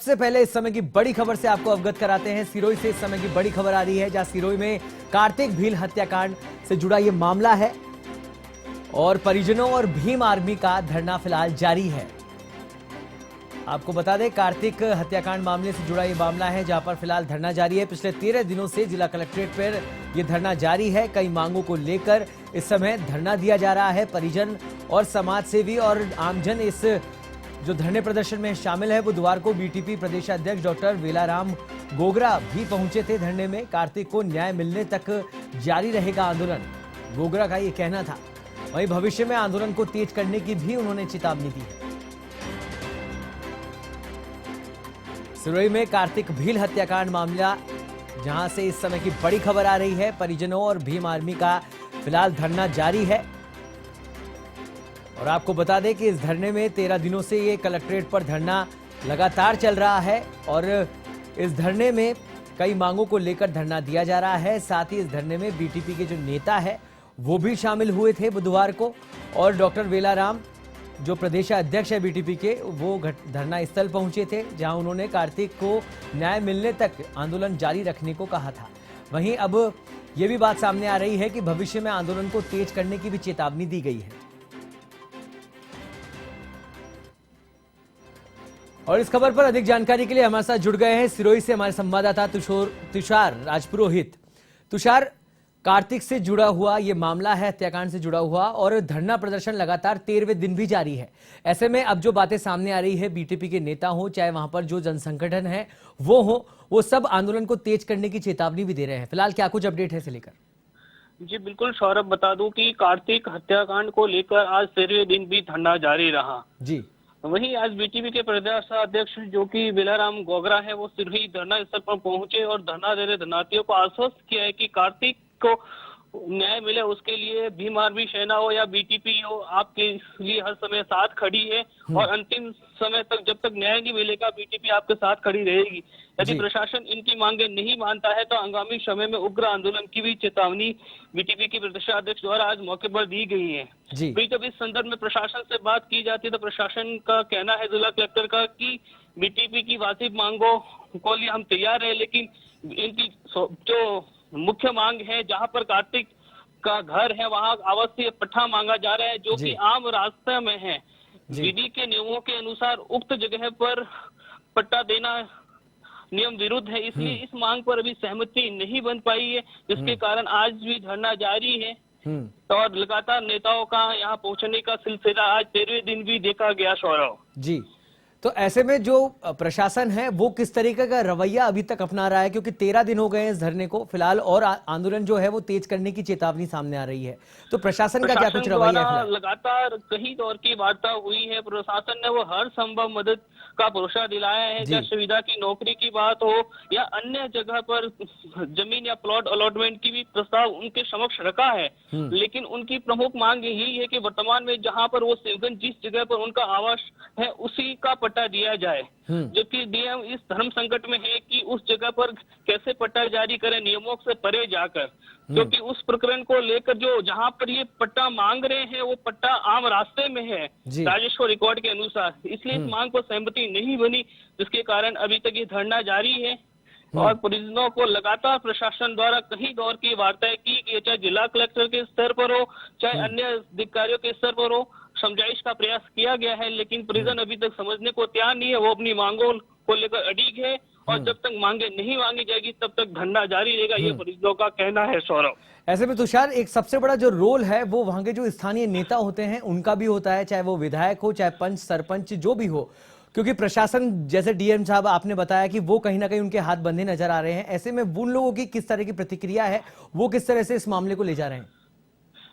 सबसे पहले इस समय की बड़ी खबर से आपको अवगत कराते हैं। सिरोही से इस समय की बड़ी खबर आ रही है, जहां सिरोही में कार्तिक भील हत्याकांड से जुड़ा ये मामला है और परिजनों और भीम आर्मी का धरना फिलहाल जारी है। आपको बता दें, कार्तिक हत्याकांड मामले से जुड़ा ये मामला है, जहां पर फिलहाल धरना जारी है। पिछले 13 दिनों से जिला कलेक्ट्रेट पर यह धरना जारी है। कई मांगों को लेकर इस समय धरना दिया जा रहा है। परिजन और समाज सेवी और आमजन इस जो धरने प्रदर्शन में शामिल है। बुधवार को बीटीपी प्रदेशाध्यक्ष डॉक्टर वेलाराम गोगरा भी पहुंचे थे धरने में। कार्तिक को न्याय मिलने तक जारी रहेगा आंदोलन, गोगरा का ये कहना था। वहीं भविष्य में आंदोलन को तेज करने की भी उन्होंने चेतावनी दी है। सिरोही में कार्तिक भील हत्याकांड मामला, जहां से इस समय की बड़ी खबर आ रही है। परिजनों और भीम आर्मी का फिलहाल धरना जारी है और आपको बता दें कि इस धरने में 13 दिनों से ये कलेक्ट्रेट पर धरना लगातार चल रहा है और इस धरने में कई मांगों को लेकर धरना दिया जा रहा है। साथ ही इस धरने में बीटीपी के जो नेता है वो भी शामिल हुए थे बुधवार को, और डॉक्टर वेलाराम जो प्रदेशाध्यक्ष है बीटीपी के, वो धरना स्थल पहुंचे थे, जहां उन्होंने कार्तिक को न्याय मिलने तक आंदोलन जारी रखने को कहा था। वहीं अब यह भी बात सामने आ रही है कि भविष्य में आंदोलन को तेज करने की भी चेतावनी दी गई है। और इस खबर पर अधिक जानकारी के लिए हमारे साथ जुड़ गए हैं सिरोही से हमारे संवाददाता तुषार राजपुरोहित। तुषार, कार्तिक से जुड़ा हुआ ये मामला है, हत्याकांड से जुड़ा हुआ, और धरना प्रदर्शन लगातार 13वें दिन भी जारी है। ऐसे में अब जो बातें सामने आ रही है, बीटीपी के नेता हो चाहे वहां पर जो जनसंगठन है वो सब आंदोलन को तेज करने की चेतावनी भी दे रहे हैं। फिलहाल क्या कुछ अपडेट है इसे लेकर? जी बिल्कुल सौरभ, बता दूं कि कार्तिक हत्याकांड को लेकर आज 13वें दिन भी धरना जारी रहा। जी, वहीं आज बीटीपी के प्रदेशाध्यक्ष जो कि वेलाराम गोगरा है, वो सिरोही धरना स्थल पर पहुंचे और धरना दे रहे धरनार्थियों को आश्वस्त किया है कि कार्तिक को न्याय मिले, उसके लिए भीम आर्मी सेना हो या बीटीपी हो, आपके लिए हर समय साथ खड़ी है और अंतिम समय तक जब तक न्याय नहीं मिलेगा बीटीपी आपके साथ खड़ी रहेगी। यदि प्रशासन इनकी मांगे नहीं मानता है तो आगामी समय में उग्र आंदोलन की भी चेतावनी बीटीपी के प्रदेशाध्यक्ष द्वारा आज मौके पर दी गई है। वही जब इस संदर्भ में प्रशासन से बात की जाती है तो प्रशासन का कहना है, जिला कलेक्टर का, कि बीटीपी की वाजिब मांगों को लिए हम तैयार है, लेकिन इनकी जो मुख्य मांग है, जहां पर कार्तिक का घर है वहां आवासीय पट्टा मांगा जा रहा है, जो कि आम रास्ते में है। विधि के नियमों के अनुसार उक्त जगह पर पट्टा देना नियम विरुद्ध है, इसलिए इस मांग पर अभी सहमति नहीं बन पाई है, जिसके कारण आज भी धरना जारी है। और लगातार नेताओं का यहाँ पहुंचने का सिलसिला आज 13वें दिन भी देखा गया सौरभ। जी, तो ऐसे में जो प्रशासन है वो किस तरीके का रवैया अभी तक अपना रहा है, क्योंकि 13 दिन हो गए हैं इस धरने को फिलहाल, और आंदोलन जो है वो तेज करने की चेतावनी सामने आ रही है, तो प्रशासन का क्या कुछ रवैया है? लगातार कई दौर की वार्ता हुई है, प्रशासन ने वो हर संभव मदद का भरोसा दिलाया है। चाहे सुविधा की नौकरी की बात हो या अन्य जगह पर जमीन या प्लॉट अलॉटमेंट की भी प्रस्ताव उनके समक्ष रखा है, लेकिन उनकी प्रमुख मांग यही है कि वर्तमान में जहां पर वो शिवगंज जिस जगह पर उनका आवास है उसी का पट्टा दिया जाए। जबकि डीएम इस धर्म संकट में है कि उस जगह पर कैसे पट्टा जारी करें नियमों से परे जाकर, क्योंकि उस प्रकरण को लेकर जो जहां पर ये पट्टा मांग रहे हैं वो पट्टा आम रास्ते में है राजस्व रिकॉर्ड के अनुसार, इसलिए इस मांग पर सहमति नहीं बनी, जिसके कारण अभी तक ये धरना जारी है। और परिजनों को लगातार प्रशासन द्वारा कई दौर की वार्ताएं की गई, चाहे जिला कलेक्टर के स्तर पर हो चाहे अन्य अधिकारियों के स्तर पर हो, समझाइश का प्रयास किया गया है, लेकिन परिजन अभी तक समझने को तैयार नहीं है। वो अपनी मांगों को लेकर अड़िग है और जब तक मांगे नहीं मांगी जाएगी तब तक धरना जारी रहेगा, ये परिजनों का कहना है सौरभ। ऐसे में तुषार, एक सबसे बड़ा जो रोल है वो वहां के जो स्थानीय नेता होते हैं उनका भी होता है, चाहे वो विधायक हो चाहे पंच सरपंच जो भी हो, क्योंकि प्रशासन जैसे डीएम साहब आपने बताया कि वो कहीं ना कहीं उनके हाथ बंधे नजर आ रहे हैं। ऐसे में उन लोगों की किस तरह की प्रतिक्रिया है, वो किस तरह से इस मामले को ले जा रहे हैं?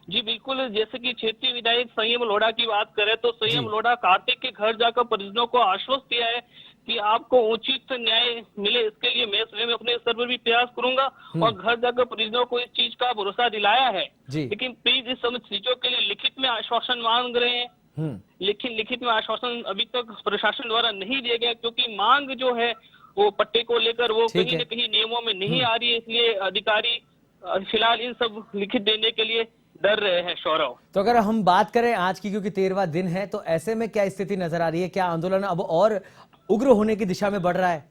जी बिल्कुल, जैसे कि क्षेत्रीय विधायक संयम लोढ़ा की बात करें तो संयम लोढ़ा कार्तिक के घर जाकर परिजनों को आश्वस्त किया है कि आपको उचित न्याय मिले, इसके लिए मैं स्वयं अपने स्तर पर भी प्रयास करूंगा, और घर जाकर परिजनों को इस चीज का भरोसा दिलाया है। लेकिन प्लीज इस सब चीजों के लिए लिखित में आश्वासन मांग रहे हैं, लेकिन लिखित में आश्वासन अभी तक प्रशासन द्वारा नहीं दिया गया, क्योंकि मांग जो है वो पट्टे को लेकर वो कहीं न कहीं नियमों में नहीं आ रही है, इसलिए अधिकारी फिलहाल इन सब लिखित देने के लिए डर रहे हैं सौरभ। तो अगर हम बात करें आज की, क्योंकि 13वां दिन है, तो ऐसे में क्या स्थिति नजर आ रही है? क्या आंदोलन अब और उग्र होने की दिशा में बढ़ रहा है?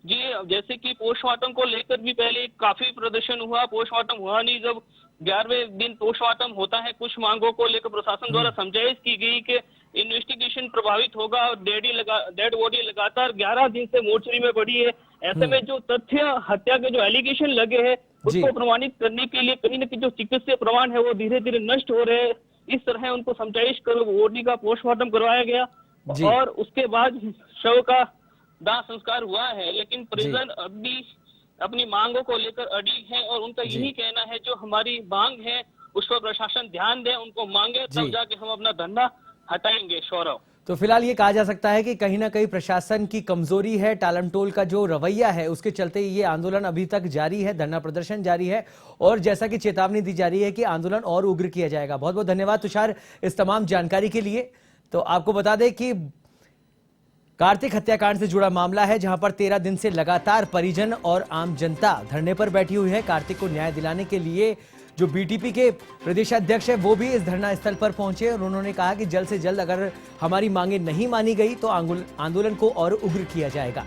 जी, जैसे कि पोस्टमार्टम को लेकर भी पहले काफी प्रदर्शन हुआ, पोस्टमार्टम हुआ नहीं। जब 11वें दिन पोस्टमार्टम होता है, कुछ मांगों को लेकर प्रशासन द्वारा समझाइश की गई कि इन्वेस्टिगेशन प्रभावित होगा और डेड बॉडी लगातार 11 दिन से मोर्चरी में पड़ी है। ऐसे में जो तथ्य हत्या के जो एलिगेशन लगे हैं उसको प्रमाणित करने के लिए कहीं न कहीं जो चिकित्सीय प्रमाण है वो धीरे धीरे नष्ट हो रहे हैं। इस तरह उनको समझाइश कर बॉडी का पोस्टमार्टम करवाया गया और उसके बाद शव का दाह संस्कार हुआ है। लेकिन परिजन अभी अपनी मांगों को लेकर अड़ी है और उनका यही कहना है जो हमारी मांग है उस पर प्रशासन ध्यान दे, उनको मांगे, तब जाके हम अपना धंधा हटाएंगे। सौरव, तो फिलहाल ये कहा जा सकता है कि कहीं ना कहीं प्रशासन की कमजोरी है, टालमटोल का जो रवैया है उसके चलते ये आंदोलन अभी तक जारी है, धरना प्रदर्शन जारी है और जैसा कि चेतावनी दी जा रही है कि आंदोलन और उग्र किया जाएगा। बहुत बहुत धन्यवाद तुषार इस तमाम जानकारी के लिए। तो आपको बता दें कि कार्तिक हत्याकांड से जुड़ा मामला है जहां पर 13 दिन से लगातार परिजन और आम जनता धरने पर बैठी हुई है। कार्तिक को न्याय दिलाने के लिए जो बीटीपी के प्रदेशाध्यक्ष है वो भी इस धरना स्थल पर पहुंचे और उन्होंने कहा कि जल्द से जल्द अगर हमारी मांगे नहीं मानी गई तो आंदोलन को और उग्र किया जाएगा।